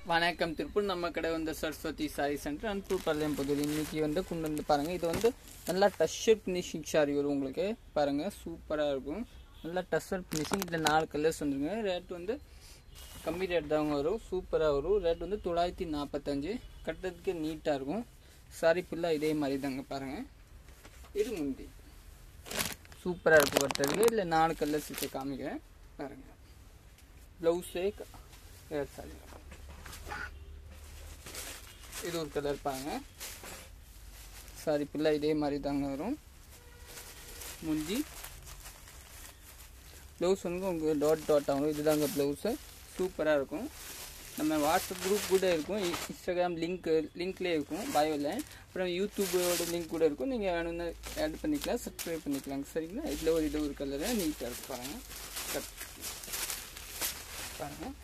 வணக்கம் திருப்பூர் நம்ம கடை வந்து சரஸ்வதி சாரி சென்டர் அன்பூர் பள்ளியம்புதூர். இன்னைக்கு வந்து கொண்டு வந்து பாருங்கள். இது வந்து நல்லா டஸ்ஸர் ஃபினிஷிங் சாரி வரும். உங்களுக்கு பாருங்கள் சூப்பராக இருக்கும். நல்லா டஸ்ஸர் ஃபினிஷிங். இதில் 4 கலர்ஸ் வந்துருங்க. ரேட் வந்து கம்மி ரேட் தான் வரும். சூப்பராக வரும். ரேட் வந்து 945. கட்டுறதுக்கு நீட்டாக இருக்கும். சாரி ஃபுல்லாக இதே மாதிரி தாங்க பாருங்கள். இது முந்தி சூப்பராக இருக்கும் கட்டுறதுக்கு. இதில் 4 கலர்ஸ் வச்சு காமிக்கிறேன் பாருங்கள். ப்ளவுஸே சாரி இது ஒரு கலர் பாருங்க. சாரி ஃபுல்லாக இதே மாதிரி தாங்க வரும். முந்தி ப்ளவுஸ் வந்து உங்களுக்கு டாட் ஆகும். இதுதாங்க ப்ளவுஸு. சூப்பராக இருக்கும். நம்ம வாட்ஸ்அப் குரூப் கூட இருக்கும். இன்ஸ்டாகிராம் லிங்க்லேயே இருக்கும் பயோவில். அப்புறம் யூடியூபோட லிங்க் கூட இருக்கும். நீங்கள் வேணும்னு ஆட் பண்ணிக்கலாம், சப்ஸ்கிரைப் பண்ணிக்கலாங்க. சரிங்களா? இது ஒரு கலரு நீட்டாக இருக்கும் பாருங்கள். பாருங்கள்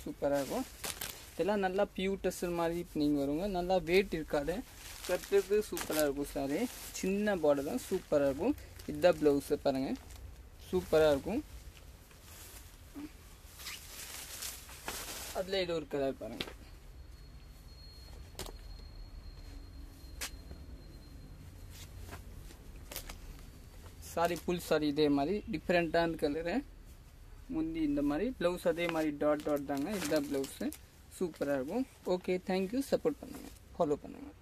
சூப்பராக இருக்கும். இதெல்லாம் நல்லா பியூர் டஸ்ஸர் மாதிரி நீங்கள் வருங்க. நல்லா வெயிட் இருக்காது. கட்டுறது சூப்பராக இருக்கும். சாரி சின்ன பார்டர் தான் சூப்பராக இருக்கும். இதுதான் ப்ளவுஸு பாருங்கள். சூப்பராக இருக்கும். அதில் இது ஒரு கலர் பாருங்கள். சாரி ஃபுல் சாரி இதே மாதிரி டிஃப்ரெண்ட்டான கலரு. முந்தி இந்த மாதிரி ப்ளவுஸ் அதே மாதிரி டாட் தாங்க. இதுதான் ப்ளவுஸு. சூப்பராக இருக்கும். Okay, thank you. சப்போர்ட் பண்ணுங்கள், ஃபாலோ பண்ணுங்கள்.